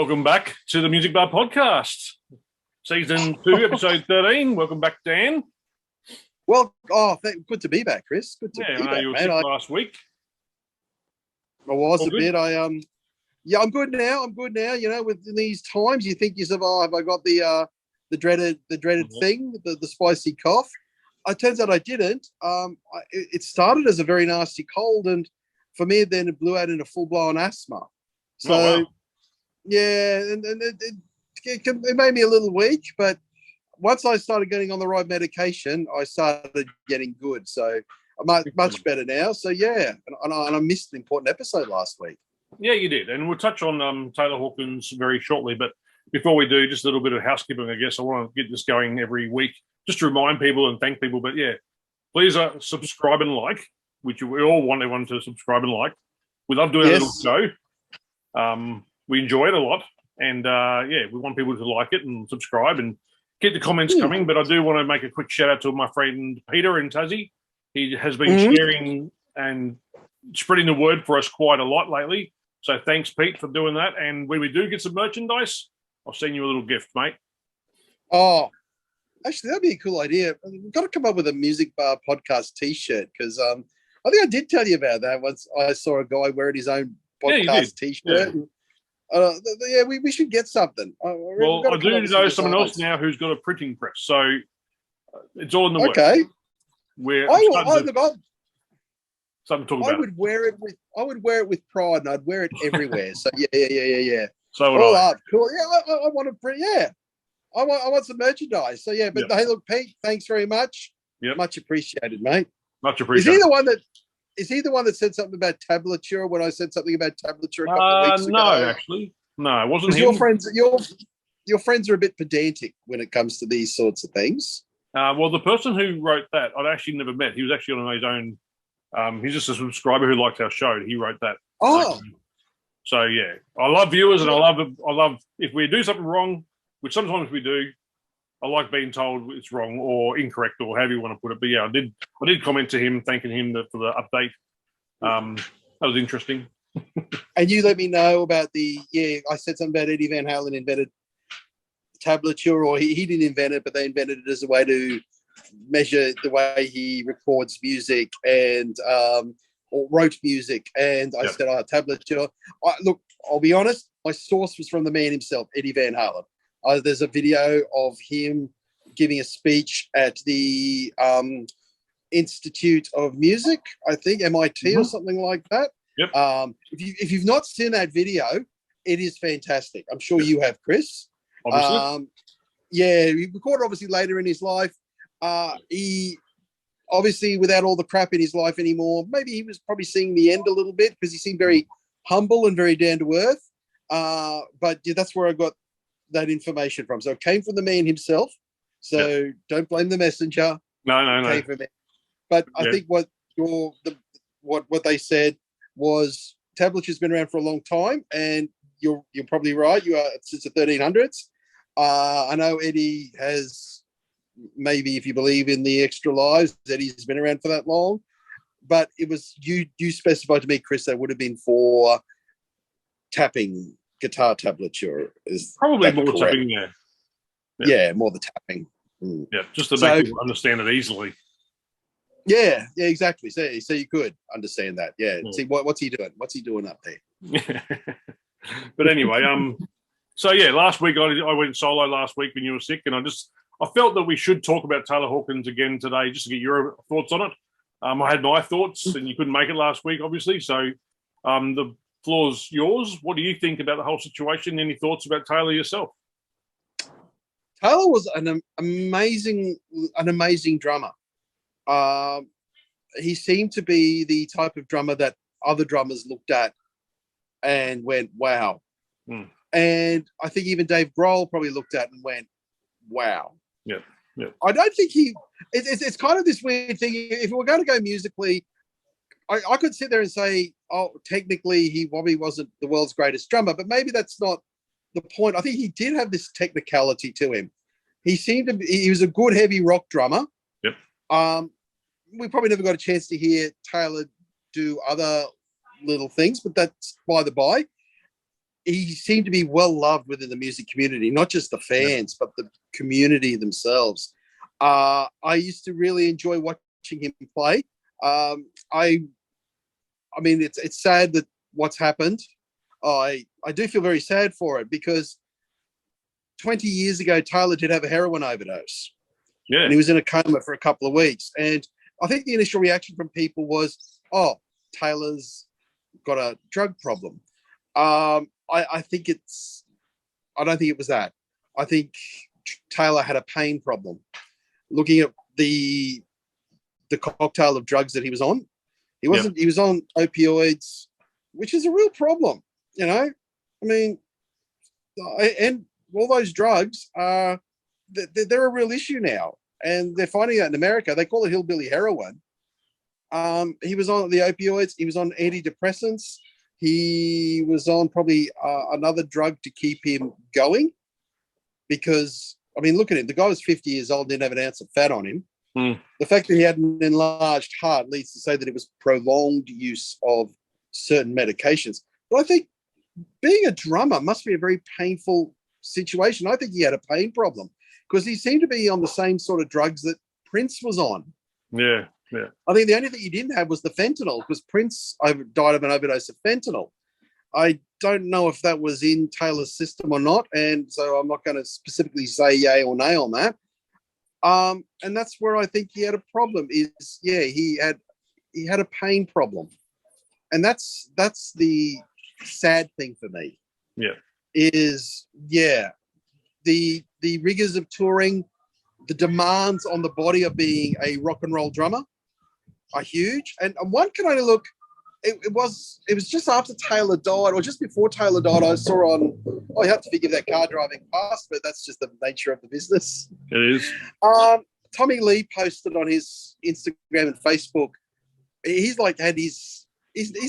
Welcome back to the Music Bar Podcast, Season 2, Episode 13. Welcome back, Dan. Well, good to be back, Chris. Good to be I know back, you were mate. sick last week. I was All a good? bit. I'm good now. You know, with these times, you think you survive. I got the dreaded thing, the spicy cough. It turns out I didn't. It started as a very nasty cold, and for me, then it blew out into full-blown asthma. So, wow. yeah, and it made me a little weak, but once I started getting on the right medication, I started getting good. So I'm much better now. So, yeah, and I missed an important episode last week. Yeah, you did. And we'll touch on Taylor Hawkins very shortly. But before we do, just a little bit of housekeeping, I guess. I want to get this going every week just to remind people and thank people. But, yeah, please subscribe and like, which we all want everyone to subscribe and like. We love doing a little show. We enjoy it a lot. And, we want people to like it and subscribe and keep the comments coming. But I do want to make a quick shout-out to my friend Peter in Tassie. He has been sharing and spreading the word for us quite a lot lately. So thanks, Pete, for doing that. And when we do get some merchandise, I'll send you a little gift, mate. Oh, actually, that'd be a cool idea. We've got to come up with a Music Bar Podcast T-shirt because I think I did tell you about that once. I saw a guy wearing his own podcast T-shirt. Yeah. We should get something. Well, I do know someone else now who's got a printing press, so it's all in the works. Okay. Something to talk I about. would wear it with pride, and I'd wear it everywhere. So yeah. So would all I. up, cool. Yeah, I want to print. Yeah, I want some merchandise. So yeah, but hey, look, Pete, thanks very much. Yep. Much appreciated, mate. Much appreciated. Is he the one that said something about tablature when I said something about tablature a couple of weeks ago? No, actually. No, it wasn't him. Your friends are a bit pedantic when it comes to these sorts of things. Well, the person who wrote that, I'd actually never met. He was actually on his own. He's just a subscriber who liked our show. He wrote that. Oh. So, yeah. I love viewers, and I love if we do something wrong, which sometimes we do, I like being told it's wrong or incorrect or however you want to put it. But, yeah, I did comment to him, thanking him for the update. That was interesting. And you let me know about I said something about Eddie Van Halen invented tablature, or he didn't invent it, but they invented it as a way to measure the way he records music and or wrote music. And I said, tablature. Look, I'll be honest, my source was from the man himself, Eddie Van Halen. There's a video of him giving a speech at the Institute of Music, I think, MIT or something like that. Yep. If you've not seen that video, it is fantastic. I'm sure you have, Chris. Obviously. He recorded obviously later in his life. He obviously, without all the crap in his life anymore, maybe he was probably seeing the end a little bit because he seemed very humble and very down to earth. But that's where I got that information from. So it came from the man himself. So don't blame the messenger. No. Came from it. But I think what they said was tablature's been around for a long time, and you're probably right. You are since the 1300s. I know Eddie has, maybe if you believe in the extra lives, Eddie's been around for that long. But it was you specified to me, Chris, that would have been for tapping, guitar tablature. Is probably more correct? tapping, yeah, more the tapping. Yeah, just to make people understand it easily. Yeah, exactly. So you could understand that. Yeah. See what's he doing? What's he doing up there? But anyway, last week I went solo last week when you were sick, and I felt that we should talk about Taylor Hawkins again today, just to get your thoughts on it. I had my thoughts, and you couldn't make it last week, obviously. So the floor's yours. What do you think about the whole situation? Any thoughts about Taylor yourself? Taylor was an amazing drummer. He seemed to be the type of drummer that other drummers looked at and went, wow. And I think even Dave Grohl probably looked at and went, wow. Yeah. I don't think it's kind of this weird thing. If we're going to go musically, I could sit there and say, oh, technically he probably wasn't the world's greatest drummer, but maybe that's not the point. I think he did have this technicality to him. He was a good heavy rock drummer. Yep. We probably never got a chance to hear Taylor do other little things, but that's by the by. he seemed to be well loved within the music community, not just the fans, but the community themselves. I used to really enjoy watching him play. I mean, it's sad that what's happened. I do feel very sad for it because 20 years ago, Taylor did have a heroin overdose. Yeah. And he was in a coma for a couple of weeks. And I think the initial reaction from people was, oh, Taylor's got a drug problem. I think I don't think it was that. I think Taylor had a pain problem. Looking at the cocktail of drugs that he was on, he was on opioids, which is a real problem, you know? I mean, and all those drugs they're a real issue now. And they're finding out in America, they call it hillbilly heroin. He was on the opioids. He was on antidepressants. He was on probably another drug to keep him going because, I mean, look at him. The guy was 50 years old, didn't have an ounce of fat on him. The fact that he had an enlarged heart leads to say that it was prolonged use of certain medications. But I think being a drummer must be a very painful situation. I think he had a pain problem because he seemed to be on the same sort of drugs that Prince was on. Yeah, yeah. I think the only thing he didn't have was the fentanyl because Prince died of an overdose of fentanyl. I don't know if that was in Taylor's system or not, and so I'm not going to specifically say yay or nay on that. And that's where I think he had a problem. He had a pain problem, and that's the sad thing for me. Yeah, the rigors of touring, the demands on the body of being a rock and roll drummer are huge. And one can only look. It was just after Taylor died, or just before Taylor died. I saw on. Oh, you have to forgive that car driving past, but that's just the nature of the business. it is. Tommy Lee posted on his Instagram and Facebook. He's like had his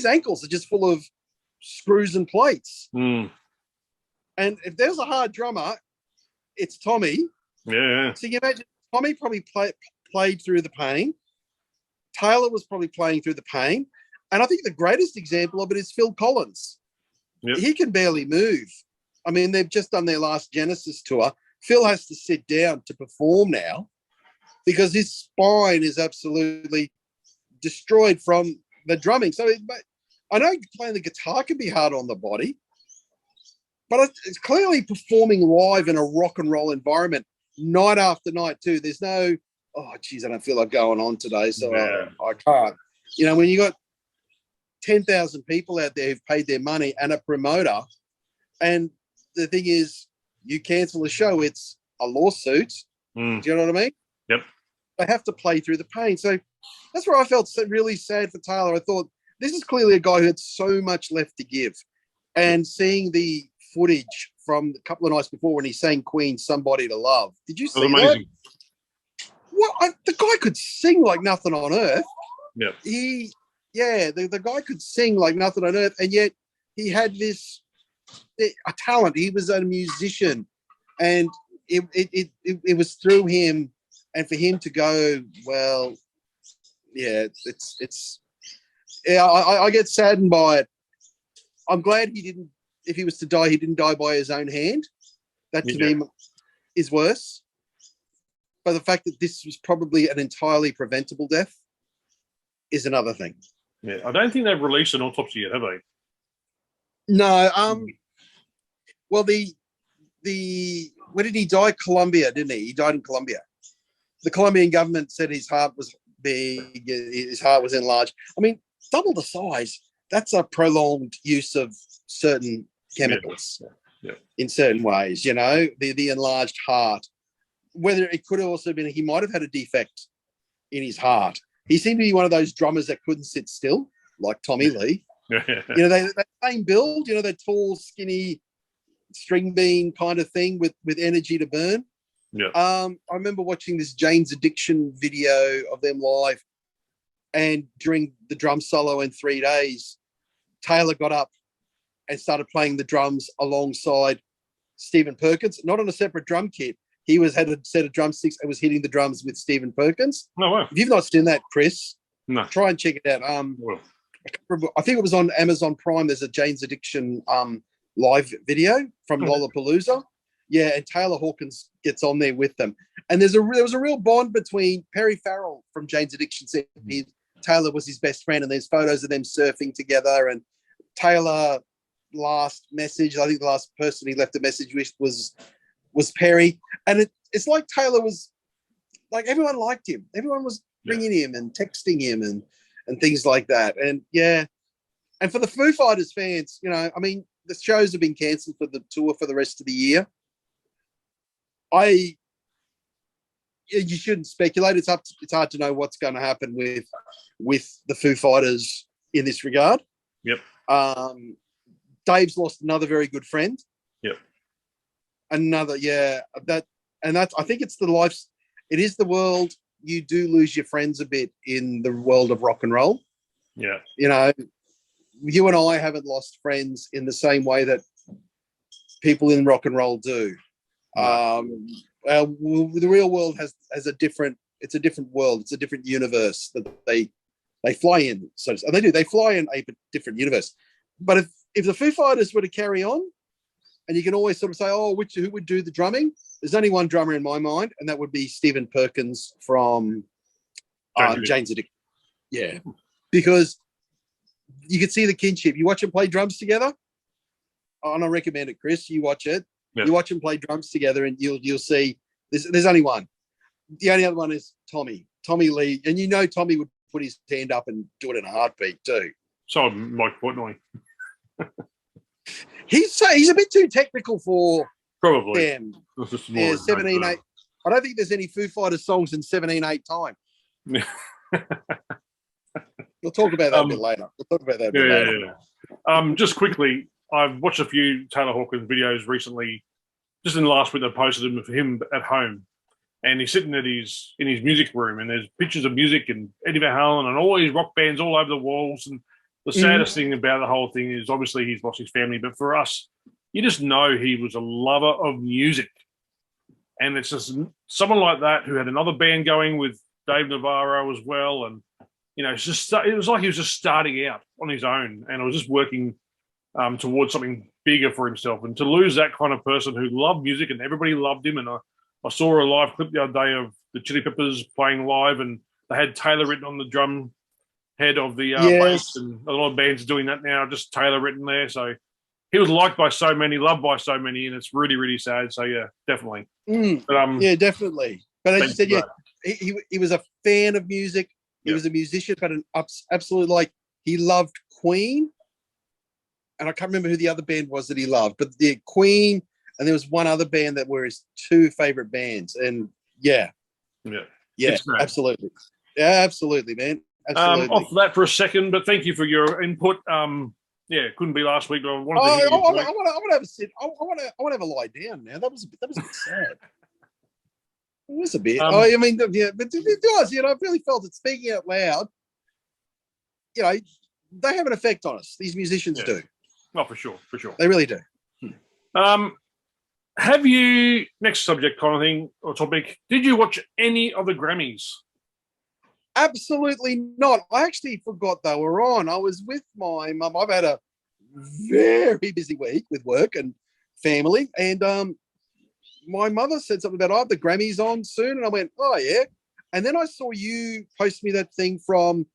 ankles are just full of screws and plates. And if there's a hard drummer, it's Tommy. Yeah. So you imagine Tommy probably played through the pain. Taylor was probably playing through the pain. And I think the greatest example of it is Phil Collins. Yep. He can barely move. I mean, they've just done their last Genesis tour. Phil has to sit down to perform now because his spine is absolutely destroyed from the drumming. So I know playing the guitar can be hard on the body, but it's clearly performing live in a rock and roll environment night after night too. There's no, oh, geez, I don't feel like going on today, so I can't. You know, when you got 10,000 people out there who've paid their money and a promoter, and the thing is, you cancel a show, it's a lawsuit. Do you know what I mean? Yep. They have to play through the pain. So that's where I felt really sad for Taylor. I thought, this is clearly a guy who had so much left to give. And seeing the footage from a couple of nights before when he sang Queen's Somebody to Love, did you see amazing. That? What? The guy could sing like nothing on earth. Yep. The guy could sing like nothing on earth, and yet he had a talent. He was a musician, and it was through him, and for him to go, well, yeah, I get saddened by it. I'm glad he didn't. If he was to die, he didn't die by his own hand. That to me is worse. But the fact that this was probably an entirely preventable death is another thing. Yeah, I don't think they've released an autopsy yet, have they? No. Well, where did he die? Colombia, didn't he? He died in Colombia. The Colombian government said his heart was big, his heart was enlarged. I mean, double the size. That's a prolonged use of certain chemicals in certain ways. You know, the enlarged heart. Whether it could have also been he might have had a defect in his heart. He seemed to be one of those drummers that couldn't sit still, like Tommy Lee. You know, that same build, you know, that tall, skinny string bean kind of thing with energy to burn. Yeah. I remember watching this Jane's Addiction video of them live, and during the drum solo in 3 days, Taylor got up and started playing the drums alongside Stephen Perkins, not on a separate drum kit. He had a set of drumsticks and was hitting the drums with Stephen Perkins. No way. If you've not seen that, Chris, try and check it out. Well, I think it was on Amazon Prime. There's a Jane's Addiction live video from Lollapalooza. Yeah, and Taylor Hawkins gets on there with them. And there was a real bond between Perry Farrell from Jane's Addiction. Said Taylor was his best friend, and there's photos of them surfing together. And Taylor last message, I think the last person he left a message with was Perry. And it's like Taylor was like, everyone liked him. Everyone was ringing him and texting him and things like that. And yeah. And for the Foo Fighters fans, you know, I mean, the shows have been cancelled for the tour for the rest of the year. You shouldn't speculate. It's hard to know what's going to happen with the Foo Fighters in this regard. Yep. Dave's lost another very good friend. Yep. Another, yeah. I think it's the life. It is the world. You do lose your friends a bit in the world of rock and roll. Yeah. You know, you and I haven't lost friends in the same way that people in rock and roll do. The real world has a different. It's a different world. It's a different universe that they fly in. So and they do. They fly in a different universe. But if the Foo Fighters were to carry on, and you can always sort of say, oh, who would do the drumming? There's only one drummer in my mind, and that would be Stephen Perkins from Jane's Addiction. Yeah, because you can see the kinship. You watch them play drums together. And I recommend it, Chris. You watch it. Yeah. You watch them play drums together, and you'll see there's only one. The only other one is Tommy Lee, and you know Tommy would put his hand up and do it in a heartbeat too. So Mike Portnoy. He's a bit too technical for probably them. Yeah, 17/8. I don't think there's any Foo Fighters songs in 17/8 time. We'll talk about that a bit later. Yeah. Just quickly, I've watched a few Taylor Hawkins videos recently. Just in the last week, they posted them for him at home, and he's sitting in his music room, and there's pictures of music and Eddie Van Halen and all these rock bands all over the walls. And the saddest thing about the whole thing is obviously he's lost his family, but for us, you just know he was a lover of music, and it's just someone like that who had another band going with Dave Navarro as well, and you know, it was like he was just starting out on his own, and it was just working towards something bigger for himself. And to lose that kind of person who loved music and everybody loved him. And I saw a live clip the other day of the Chili Peppers playing live, and they had Taylor written on the drum head of the bass, and a lot of bands are doing that now, just Taylor written there. So he was liked by so many, loved by so many, and it's really, really sad. So yeah, definitely. But, yeah, definitely. But as you said, yeah, he was a fan of music. He was a musician, but an absolute, like, he loved Queen. And I can't remember who the other band was that he loved, but the Queen, and there was one other band that were his two favorite bands. And yeah, absolutely. Yeah, absolutely, man. Absolutely. Off that for a second, but thank you for your input. Couldn't be last week. I want to have a sit. I want to have a lie down now. That was a bit sad. It was a bit. I mean, yeah, but it does. You know, I really felt it. Speaking out loud, you know, they have an effect on us. These musicians do. Oh, for sure. They really do. Have you, next subject kind of thing or topic, did you watch any of the Grammys? Absolutely not. I actually forgot they were on. I was with my mum. I've had a very busy week with work and family. And my mother said something about, I have the Grammys on soon. And I went, oh, yeah. And then I saw you post me that thing from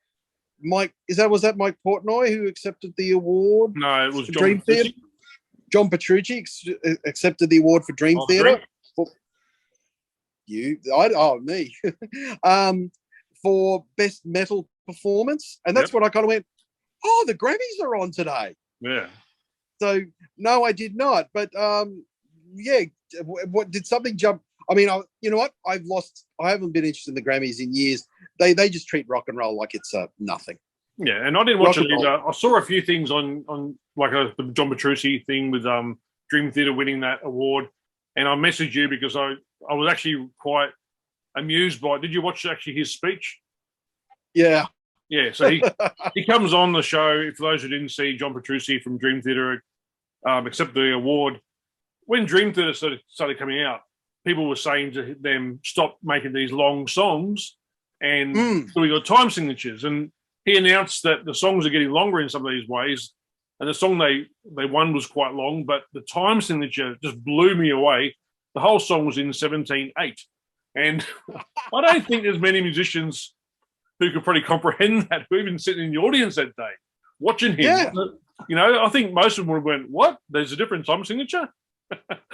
Mike. Was that Mike Portnoy who accepted the award? No, it was Dream Theatre. John Petrucci accepted the award for Dream Theatre. Me. For best metal performance. And that's what I kind of went, oh, the Grammys are on today. Yeah. So no, I did not. But what did something jump? I mean, you know what? I haven't been interested in the Grammys in years. They just treat rock and roll like it's nothing. Yeah, and I didn't watch it either. I saw a few things on like the John Petrucci thing with Dream Theatre winning that award, and I messaged you because I was actually quite amused by it. Did you watch actually his speech? Yeah. Yeah, so he comes on the show. For those who didn't see John Petrucci from Dream Theatre accept the award, when Dream Theatre started coming out, people were saying to them, stop making these long songs and so we got time signatures. And he announced that the songs are getting longer in some of these ways and the song they won was quite long, but the time signature just blew me away. The whole song was in 17/8, and I don't think there's many musicians who could probably comprehend that, who even sitting in the audience that day watching him. Yeah. You know, I think most of them would have went, "What? There's a different time signature."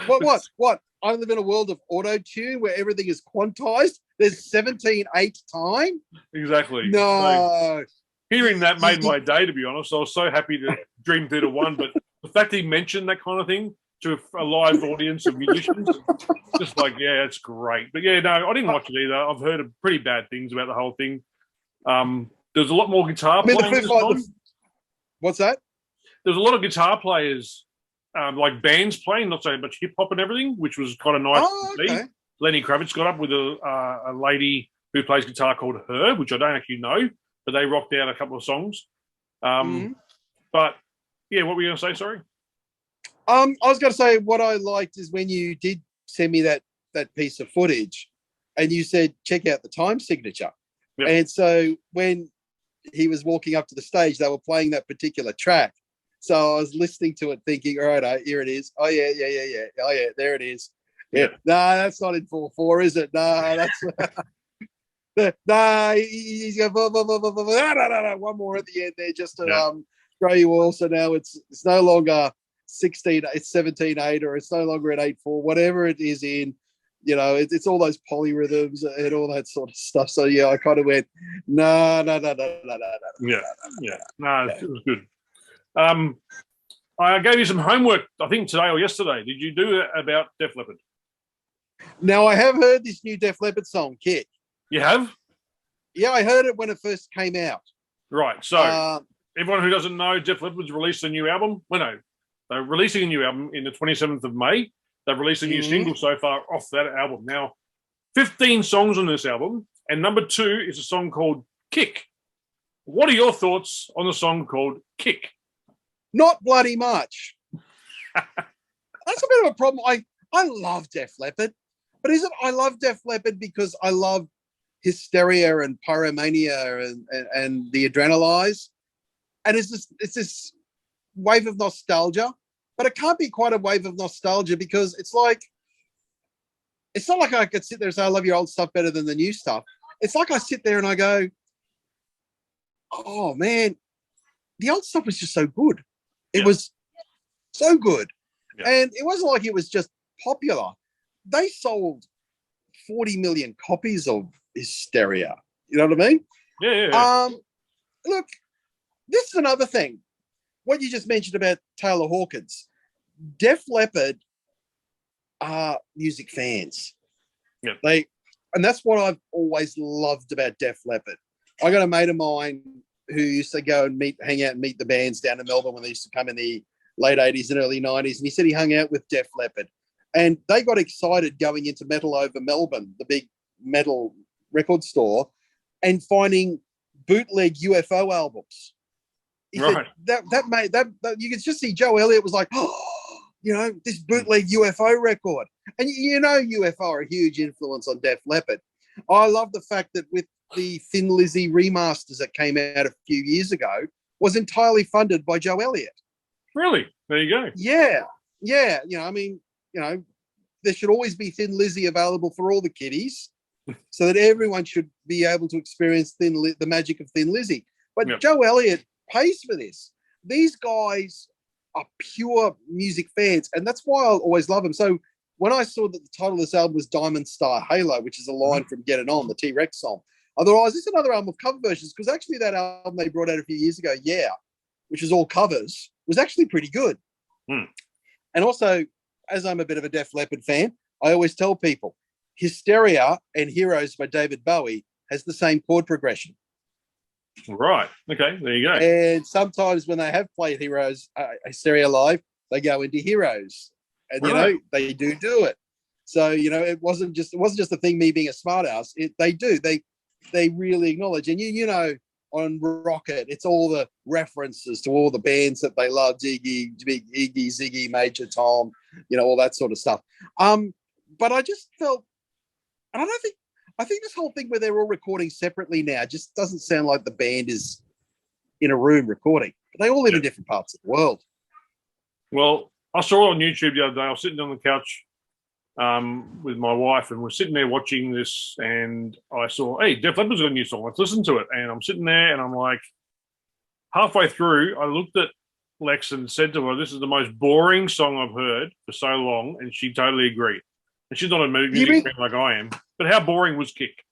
What? I live in a world of auto tune where everything is quantized. There's 17/8 time. Exactly. No. So, hearing that made my day, to be honest. I was so happy to Dream Theater won, but the fact he mentioned that kind of thing to a live audience of musicians, just like, yeah, it's great. But yeah, no, I didn't watch it either. I've heard pretty bad things about the whole thing. There's a lot more guitar playing. What's that? There's a lot of guitar players, like bands playing, not so much hip hop and everything, which was kind of nice to see. Lenny Kravitz got up with a lady who plays guitar called Her, which I don't actually know, but they rocked out a couple of songs. But yeah, what were you going to say? Sorry. I was going to say what I liked is when you did send me that piece of footage, and you said check out the time signature. Yep. And so when he was walking up to the stage, they were playing that particular track. So I was listening to it, thinking, all right, here it is. Oh yeah. Oh yeah, there it is. Yeah. Nah, that's not in 4/4, is it? Nah, that's nah. He's going one more at the end there just to throw you all. So now it's no longer 16. It's 17/8, or it's no longer at 8/4. Whatever it is in. You know, it's all those polyrhythms and all that sort of stuff. So yeah, I kind of went, no. Yeah, no, it was good. I gave you some homework, I think today or yesterday. Did you do it about Def Leppard? Now I have heard this new Def Leppard song, Kick. You have? Yeah, I heard it when it first came out. Right. So everyone who doesn't know, Def Leppard's released a new album. Well, no, they're releasing a new album in the 27th of May. They've released a new single so far off that album. Now, 15 songs on this album, and number 2 is a song called Kick. What are your thoughts on the song called Kick? Not bloody much. That's a bit of a problem. I love Def Leppard, but is it I love Def Leppard because I love Hysteria and Pyromania and the Adrenalize? And it's this wave of nostalgia. But it can't be quite a wave of nostalgia because it's not like I could sit there and say, I love your old stuff better than the new stuff. It's like I sit there and I go, oh man, the old stuff was just so good. It was so good. Yeah. And it wasn't like it was just popular. They sold 40 million copies of Hysteria. You know what I mean? Yeah. Look, this is another thing. What you just mentioned about Taylor Hawkins, Def Leppard are music fans. Yeah. And that's what I've always loved about Def Leppard. I got a mate of mine who used to go and hang out and meet the bands down in Melbourne when they used to come in the late 80s and early 90s. And he said he hung out with Def Leppard. And they got excited going into Metal Over Melbourne, the big metal record store, and finding bootleg UFO albums. He said that you could just see Joe Elliott was like, oh, this bootleg UFO record. And UFO are a huge influence on Def Leppard. I love the fact that with the Thin Lizzy remasters that came out a few years ago was entirely funded by Joe Elliott. Really? There you go. Yeah. There should always be Thin Lizzy available for all the kiddies so that everyone should be able to experience the magic of Thin Lizzy. But Joe Elliott pays for this. These guys are pure music fans, and that's why I always love them. So when I saw that the title of this album was Diamond Star Halo, which is a line from Get It On, the T-Rex song, I thought, is this another album of cover versions? Because actually that album they brought out a few years ago, which is all covers, was actually pretty good. And also, as I'm a bit of a Def Leppard fan, I always tell people, Hysteria and Heroes by David Bowie has the same chord progression. Right. Okay. There you go. And sometimes when they have played Heroes, Hysteria live, they go into Heroes, and they do it. So it wasn't just a thing me being a smartass. They really acknowledge, and on Rocket, it's all the references to all the bands that they love: Iggy, Ziggy, Major Tom, all that sort of stuff. But I just felt, and I think this whole thing where they're all recording separately now just doesn't sound like the band is in a room recording. But they all live in different parts of the world. Well, I saw it on YouTube the other day. I was sitting on the couch with my wife, and we're sitting there watching this, and I saw, hey, Def Leppard's got a new song. Let's listen to it. And I'm sitting there, and I'm like, halfway through, I looked at Lex and said to her, this is the most boring song I've heard for so long, and she totally agreed. And she's not a music fan like I am, but how boring was Kick?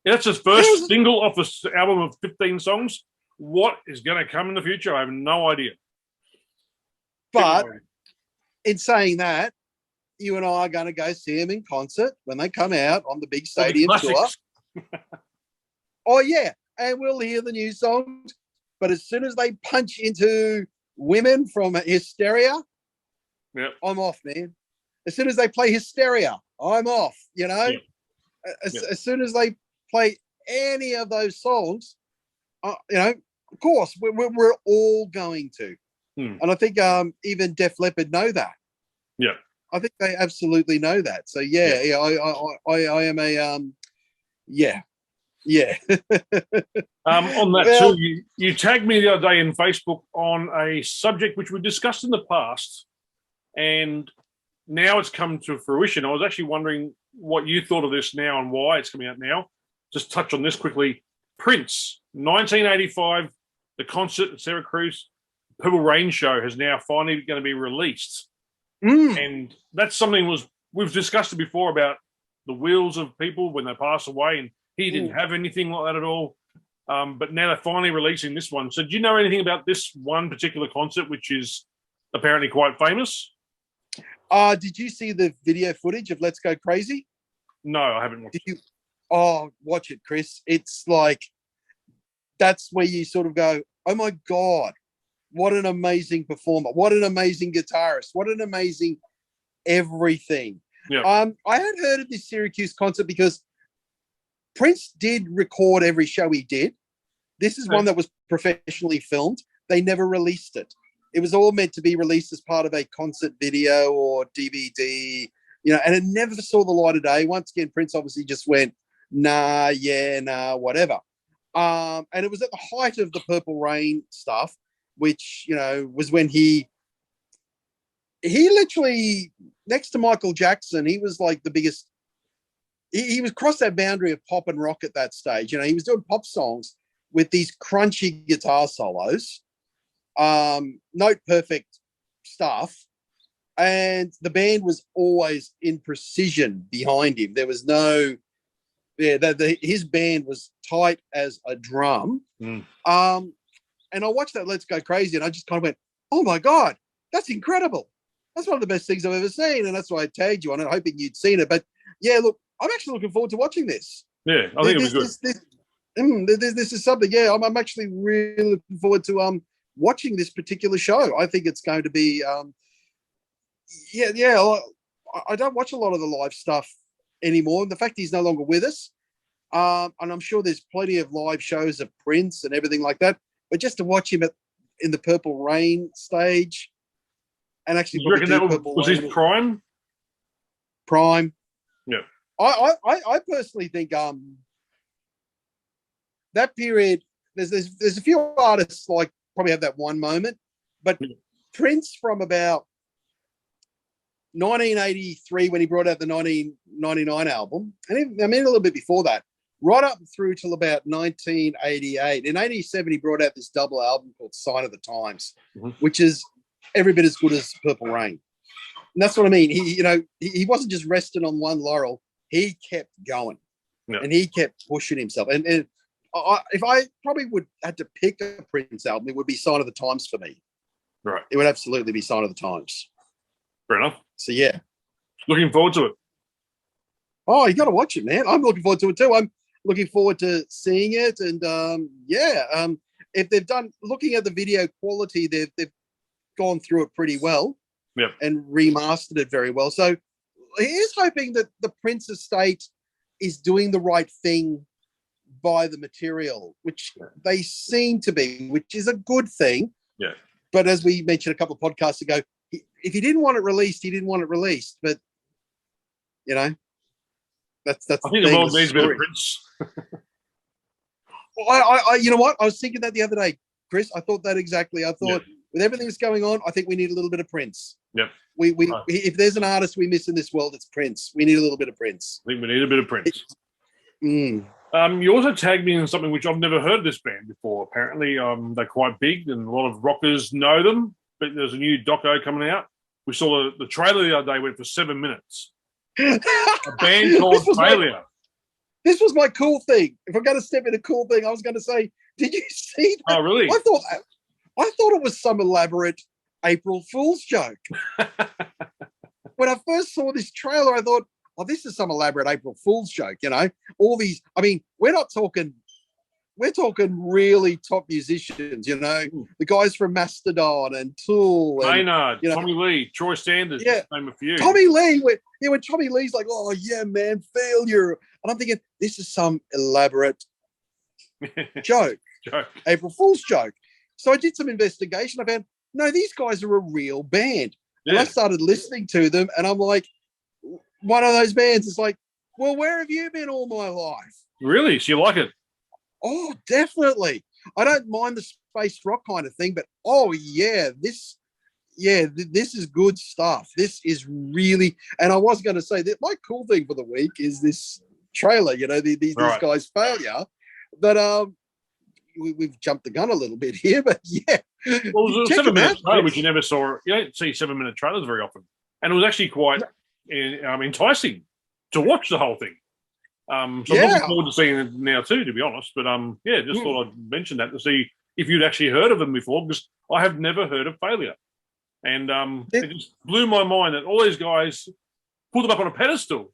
Yeah, that's his first single off this album of 15 songs. What is going to come in the future? I have no idea. But in saying that, you and I are going to go see them in concert when they come out on the big stadium tour. Oh, yeah. And we'll hear the new songs. But as soon as they punch into Women from Hysteria, I'm off, man. As soon as they play Hysteria, I'm off, you know. As soon as they play any of those songs, you know, of course, we're all going to. And I think even Def Leppard know that. Yeah. I think they absolutely know that. So, I am a, on that too, you tagged me the other day in Facebook on a subject which we discussed in the past, and now it's come to fruition. I was actually wondering what you thought of this now and why it's coming out now. Just touch on this quickly. Prince, 1985, the concert at Santa Cruz, Purple Rain show has now finally going to be released. And that's something we've discussed it before about the wheels of people when they pass away, and he didn't have anything like that at all. But now they're finally releasing this one. So do you know anything about this one particular concert, which is apparently quite famous? Did you see the video footage of Let's Go Crazy? No, I haven't watched it. Oh, watch it, Chris. It's like, that's where you sort of go, oh my God, what an amazing performer. What an amazing guitarist. What an amazing everything. Yeah. I had heard of this Syracuse concert because Prince did record every show he did. This is one that was professionally filmed. They never released it. It was all meant to be released as part of a concert video or DVD, you know, and it never saw the light of day. Once again, Prince obviously just went, nah, whatever. And it was at the height of the Purple Rain stuff, which, you know, was when he literally, next to Michael Jackson, he was like the biggest. He was crossed that boundary of pop and rock at that stage. You know, he was doing pop songs with these crunchy guitar solos, note perfect stuff. And the band was always in precision behind him. There was no, his band was tight as a drum. And I watched that Let's Go Crazy, and I just kind of went, oh my God, that's incredible. That's one of the best things I've ever seen. And that's why I tagged you on it, hoping you'd seen it. But yeah, look, I'm actually looking forward to watching this. Yeah, I think it'll be good. This is something, I'm actually really looking forward to watching this particular show. I think it's going to be, I don't watch a lot of the live stuff anymore. The fact he's no longer with us, and I'm sure there's plenty of live shows of Prince and everything like that, but just to watch him in the Purple Rain stage, and actually, you reckon that was his prime? Prime. Yeah. I personally think that period, there's a few artists like probably have that one moment, but Prince from about 1983 when he brought out the 1999 album, and I mean a little bit before that, right up through till about 1988. In 87, he brought out this double album called Sign of the Times, which is every bit as good as Purple Rain. And that's what I mean. He wasn't just resting on one laurel. He kept going, and he kept pushing himself. And if I probably would had to pick a Prince album, it would be Sign of the Times for me. Right. It would absolutely be Sign of the Times. Fair enough. So, yeah. Looking forward to it. Oh, you got to watch it, man. I'm looking forward to it too. I'm looking forward to seeing it. And, if they've done, looking at the video quality, they've gone through it pretty well and remastered it very well. So, here's hoping that the Prince estate is doing the right thing by the material, which they seem to be, which is a good thing. Yeah. But as we mentioned a couple of podcasts ago, if he didn't want it released, he didn't want it released. But, you know, that's I think the world needs a bit of Prince. I you know what? I was thinking that the other day. Chris. I thought that exactly. I thought with everything that's going on, I think we need a little bit of Prince. Yep. If there's an artist we miss in this world, it's Prince. We need a little bit of Prince. I think we need a bit of Prince. Mm. You also tagged me in something which I've never heard of this band before. Apparently, they're quite big and a lot of rockers know them. But there's a new doco coming out. We saw the trailer the other day, went for 7 minutes. A band called Failure. This was my cool thing. If I'm going to step in a cool thing, I was going to say, did you see that? Oh, really? I thought it was some elaborate April Fool's joke. When I first saw this trailer, I thought, oh, this is some elaborate April Fool's joke. You know, all these, I mean, we're talking really top musicians, you know, the guys from Mastodon and Tool. Maynard, Tommy Lee, Troy Sanders, name a few. Tommy Lee, when Tommy Lee's like, oh, yeah, man, Failure. And I'm thinking, this is some elaborate joke, April Fool's joke. So I did some investigation. I found, no, these guys are a real band. Yeah. And I started listening to them, and I'm like, one of those bands is like, well, where have you been all my life? Really? So you like it? Oh, definitely. I don't mind the space rock kind of thing, but this is good stuff. This is really, and I was going to say that my cool thing for the week is this trailer, you know, these guys' Failure. But we've jumped the gun a little bit here, but yeah. Well, it was a 7-minute trailer, which you never saw. You don't see 7-minute trailers very often. And it was actually quite enticing to watch the whole thing. So I'm looking forward to seeing it now too, to be honest. But just thought I'd mention that to see if you'd actually heard of them before, because I have never heard of Failure. And it just blew my mind that all these guys pulled them up on a pedestal.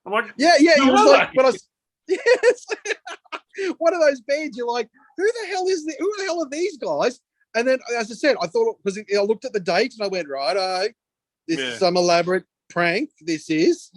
I'm like, it was like, but yes, one of those bands. You're like, who the hell are these guys? And then, as I said, I thought, because I looked at the date and I went, right, this is some elaborate prank. This is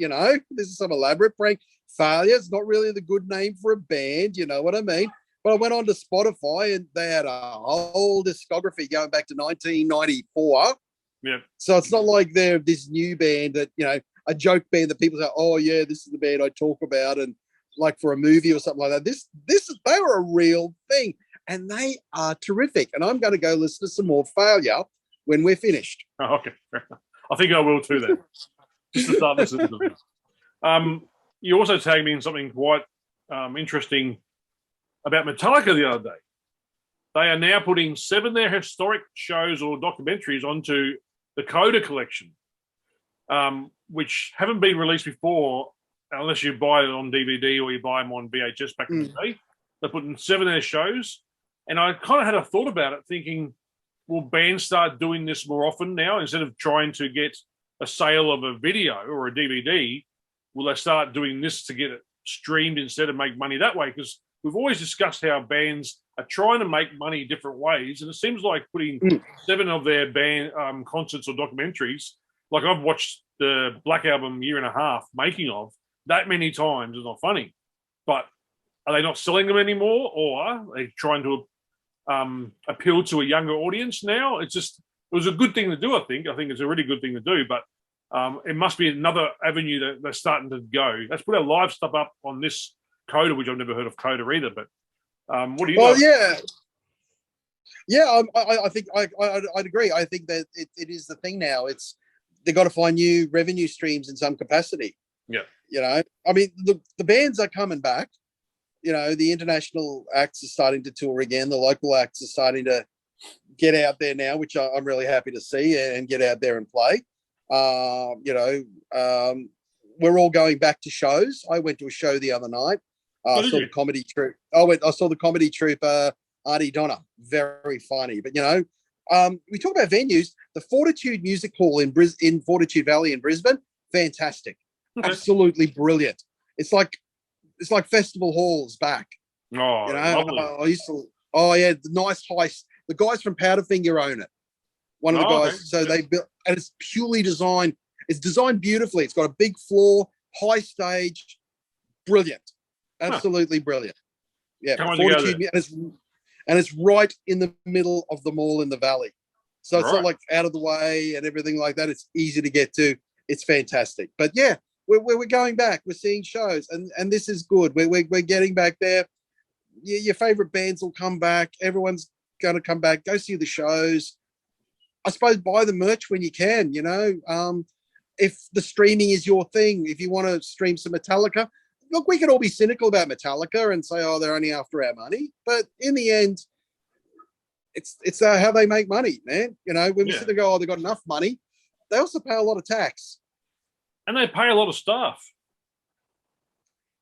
some elaborate prank. Failure is not really the good name for a band, you know what I mean? But I went on to Spotify and they had a whole discography going back to 1994. Yeah. So it's not like they're this new band that, you know, a joke band that people say, oh yeah, this is the band I talk about, and like for a movie or something like that. They were a real thing, and they are terrific. And I'm going to go listen to some more Failure when we're finished. Oh, okay. I think I will too then. Just to start listening to this. You also tagged me in something quite interesting about Metallica the other day. They are now putting 7 of their historic shows or documentaries onto the Coda collection, which haven't been released before unless you buy it on DVD or you buy them on VHS back in the day. They're putting 7 of their shows. And I kind of had a thought about it, thinking, will bands start doing this more often now? Instead of trying to get a sale of a video or a DVD, will they start doing this to get it streamed instead of make money that way? Because we've always discussed how bands are trying to make money different ways, and it seems like putting 7 of their band concerts or documentaries, like I've watched the Black Album year and a half making of that many times, is not funny. But are they not selling them anymore, or are they trying to appeal to a younger audience now? It was a good thing to do, I think. I think it's a really good thing to do, but it must be another avenue that they're starting to go. Let's put our live stuff up on this Coda, which I've never heard of Coda either. But what do you? Well, I think I'd agree. I think that it is the thing now. They've got to find new revenue streams in some capacity. Yeah, you know, I mean, the bands are coming back. You know, the international acts are starting to tour again. The local acts are starting to get out there now, which I'm really happy to see, and get out there and play. We're all going back to shows. I went to a show the other night. I saw the comedy troupe. I saw the comedy troupe, Artie Donna. Very funny. But, you know, we talk about venues. The Fortitude Music Hall in Fortitude Valley in Brisbane, fantastic. Okay. Absolutely brilliant. It's like festival halls back. Oh, you know, I used to. Oh yeah, the nice heist. The guys from Powderfinger own it. One of the guys. Okay. So they built, and it's purely designed. It's designed beautifully. It's got a big floor, high stage, absolutely brilliant. Yeah, Fortitude, and it's right in the middle of the mall in the valley. So it's not like out of the way and everything like that. It's easy to get to. It's fantastic. But yeah, we're going back. We're seeing shows, and this is good. We're getting back there. Your favorite bands will come back. Everyone's going to come back, go see the shows. I suppose buy the merch when you can, if the streaming is your thing, if you want to stream some Metallica, look, we can all be cynical about Metallica and say, oh, they're only after our money. But in the end, it's how they make money, man. When we sit there and go, oh, they've got enough money, they also pay a lot of tax. And they pay a lot of staff.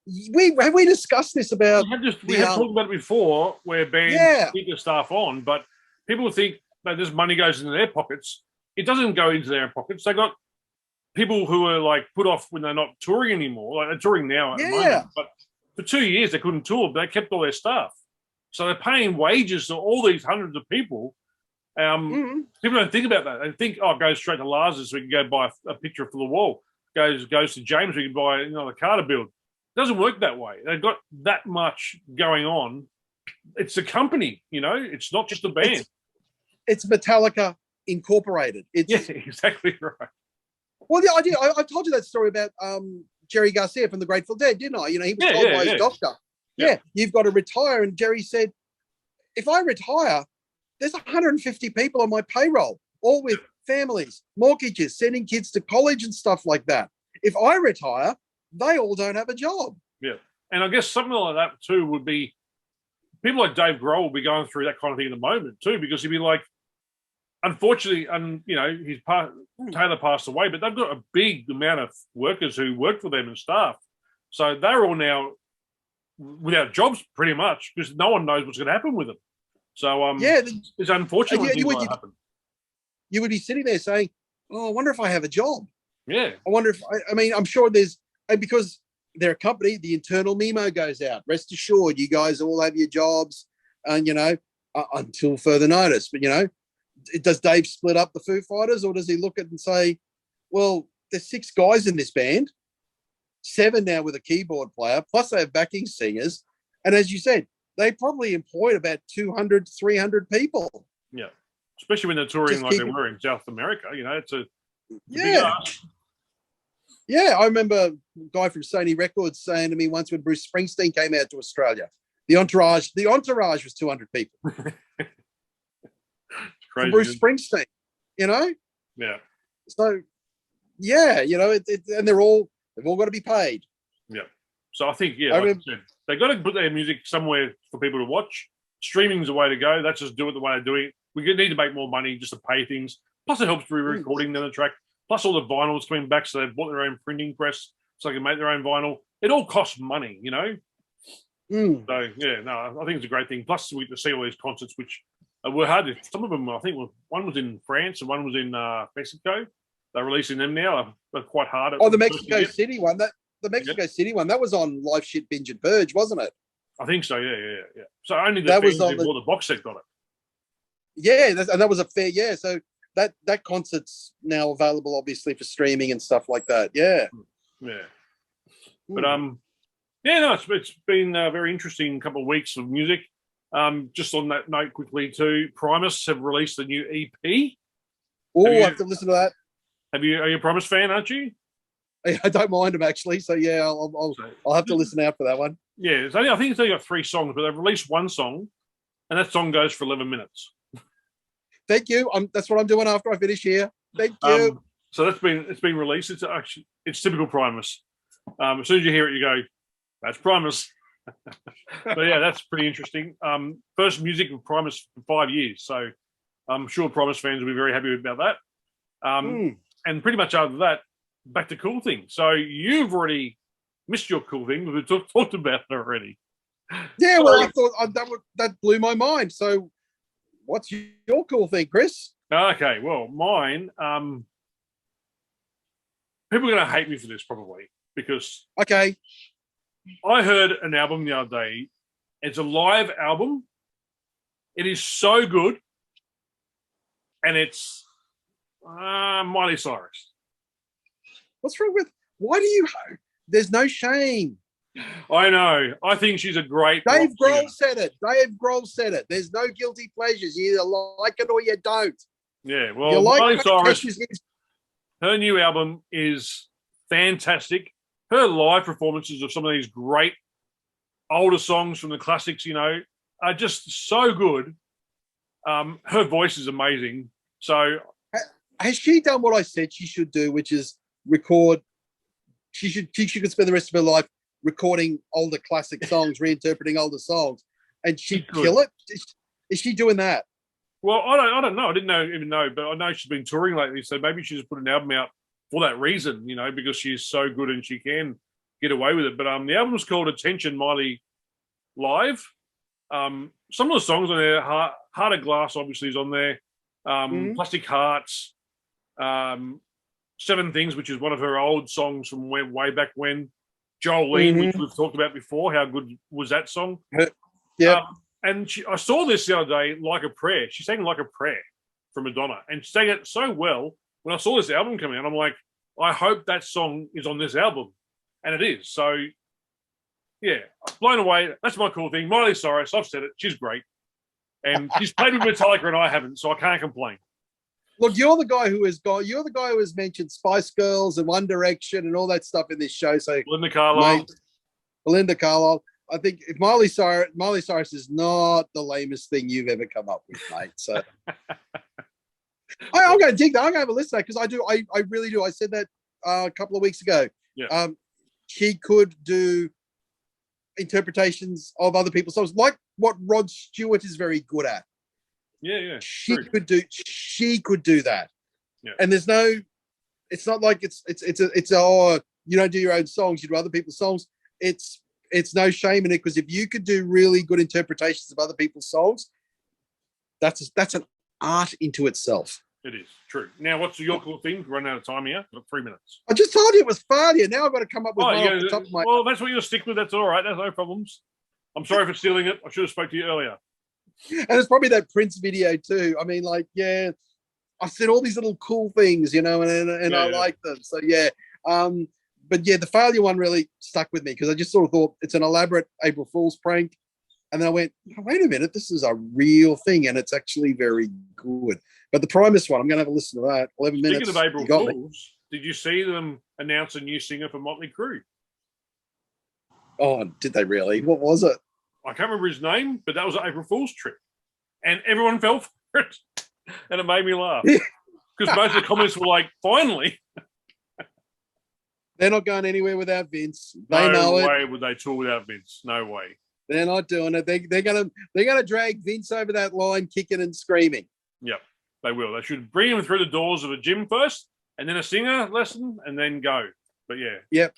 We discussed this about... We had talked about it before, where bands keep their staff on, but people think that this money goes into their pockets. It doesn't go into their pockets. They got people who are like put off when they're not touring anymore. Like they're touring now at the moment, but for 2 years they couldn't tour, but they kept all their staff. So they're paying wages to all these hundreds of people. People don't think about that. They think, oh, it goes straight to Lazarus, so we can go buy a picture for the wall. Goes to James, we can buy the car to build. It doesn't work that way. They've got that much going on. It's a company, it's not just a band. It's Metallica Incorporated. Exactly right. Well, I did. I told you that story about Jerry Garcia from the Grateful Dead, didn't I? He was told by his doctor, you've got to retire. And Jerry said, if I retire, there's 150 people on my payroll, all with families, mortgages, sending kids to college and stuff like that. If I retire, they all don't have a job. Yeah. And I guess something like that too would be, people like Dave Grohl will be going through that kind of thing at the moment too, because he'd be like, unfortunately, and Taylor passed away, but they've got a big amount of workers who work for them and staff. So they're all now without jobs pretty much because no one knows what's going to happen with them. So it's unfortunate when things like that happen. You would be sitting there saying, oh, I wonder if I have a job. Yeah. I wonder if, I'm sure there's, and because they're a company, the internal memo goes out. Rest assured, you guys all have your jobs, and until further notice. But does Dave split up the Foo Fighters, or does he look at it and say, well, there's 6 guys in this band, 7 now with a keyboard player, plus they have backing singers, and as you said, they probably employed about 200, 300 people. Yeah, especially when they're touring like they were in South America. It's a big ask. Yeah, I remember a guy from Sony Records saying to me once when Bruce Springsteen came out to Australia, the entourage was 200 people. Crazy. Bruce Springsteen, Yeah. So, and they've all got to be paid. Yeah. So I think, like I said, they've got to put their music somewhere for people to watch. Streaming's the way to go. Let's just do it the way they're doing it. We need to make more money just to pay things. Plus, it helps re-recording the track. Plus, all the vinyl's coming back, so they've bought their own printing press so they can make their own vinyl. It all costs money, So, I think it's a great thing. Plus, we get to see all these concerts, which were hard. Some of them, I think, one was in France and one was in Mexico. They're releasing them now. They're quite hard. The Mexico City one. The Mexico City one, that was on Live Shit Binge and Purge, wasn't it? I think so, yeah. So only the fans who bought the box set got it. Yeah, and that was a fair, so that concert's now available, obviously, for streaming and stuff like that. Yeah. Yeah. But, it's been a very interesting couple of weeks of music. Just on that note quickly too, Primus have released a new EP. Oh, I have to listen to that. Are you a Primus fan, aren't you? I don't mind them actually, so yeah, I'll have to listen out for that one. Yeah, I think it's only got 3 songs, but they've released one song, and that song goes for 11 minutes. Thank you. That's what I'm doing after I finish here. Thank you. So it's been released. It's typical Primus. As soon as you hear it, you go, "That's Primus." But yeah, that's pretty interesting. First music of Primus for 5 years, so I'm sure Primus fans will be very happy about that. And pretty much after that, back to Cool Thing. So you've already missed your Cool Thing, but we've talked about it already. Yeah, well, I thought that blew my mind. So what's your Cool Thing, Chris? Okay, well, mine, people are going to hate me for this probably because I heard an album the other day. It's a live album. It is so good. And it's Miley Cyrus. What's wrong with, there's no shame. I know. I think she's a great Dave Grohl said it. There's no guilty pleasures. You either like it or you don't. Yeah, well, Miley Cyrus, her new album is fantastic. Her live performances of some of these great older songs from the classics, are just so good. Her voice is amazing. So has she done what I said she should do, which is record? She could spend the rest of her life recording older classic songs, reinterpreting older songs, and she'd kill it. Is she doing that? Well, I don't know. I didn't even know, but I know she's been touring lately, so maybe she just put an album out for that reason, because she's so good and she can get away with it. But the album's called Attention Miley Live. Some of the songs on there, Heart of Glass obviously is on there. Plastic Hearts, Seven Things, which is one of her old songs from way back when. Jolene, which we've talked about before. How good was that song? Yeah. And I saw this the other day, Like a Prayer. She sang Like a Prayer from Madonna, and she sang it so well. When I saw this album coming out, I'm like, I hope that song is on this album, and it is. So, yeah, blown away. That's my cool thing. Miley Cyrus, I've said it. She's great, and she's played with Metallica, and I haven't, so I can't complain. Look, you're the guy who has mentioned Spice Girls and One Direction and all that stuff in this show. So Belinda Carlisle. Belinda Carlisle. I think if Miley Cyrus is not the lamest thing you've ever come up with, mate. So I'm going to dig that. I'm going to have a listen to that because I do. I really do. I said that a couple of weeks ago. Yeah. She could do interpretations of other people's songs, like what Rod Stewart is very good at. Yeah. She could do that. Yeah. And there's no. It's not like it's you don't do your own songs. You do other people's songs. It's no shame in it because if you could do really good interpretations of other people's songs, that's an art into itself. It is true. Now, what's your cool thing? We're running out of time here. Got 3 minutes. I just told you it was failure. Now I've got to come up with one off the top of my. Well, that's what you'll stick with. That's all right. That's no problems. I'm sorry for stealing it. I should have spoke to you earlier. And it's probably that Prince video too. I mean, like, yeah, I said all these little cool things, and I like them. So yeah. But yeah, the failure one really stuck with me because I just sort of thought it's an elaborate April Fool's prank. And then I went, oh, wait a minute, this is a real thing and it's actually very good. But the Primus one, I'm going to have a listen to that. 11 minutes. Speaking of April Fools, did you see them announce a new singer for Motley Crue? Oh, did they really? What was it? I can't remember his name, but that was an April Fool's trick. And everyone fell for it. And it made me laugh. Because most of the comments were like, finally. They're not going anywhere without Vince. They know it. No way would they tour without Vince. No way. They're not doing it. They're gonna drag Vince over that line, kicking and screaming. Yep, they will. They should bring him through the doors of a gym first, and then a singer lesson, and then go. But yeah. Yep.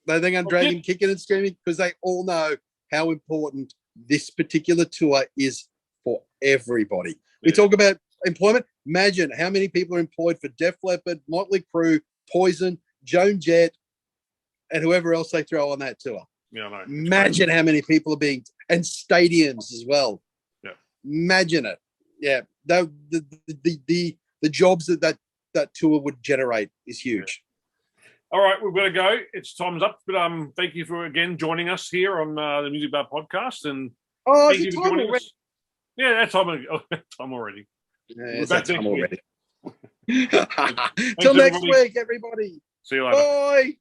They're going to drag him kicking and screaming because they all know how important this particular tour is for everybody. We talk about employment. Imagine how many people are employed for Def Leppard, Motley Crue, Poison, Joan Jett, and whoever else they throw on that tour. Yeah, I know. Imagine how many people are being, and stadiums as well. Yeah. Imagine it. Yeah. The jobs that tour would generate is huge. Yeah. All right, we've got to go. It's time's up. But thank you for again joining us here on the Music Bar podcast. And thank you for joining us. Yeah, that's time already. Yeah, it's that time already. Till next week, everybody. See you later. Bye.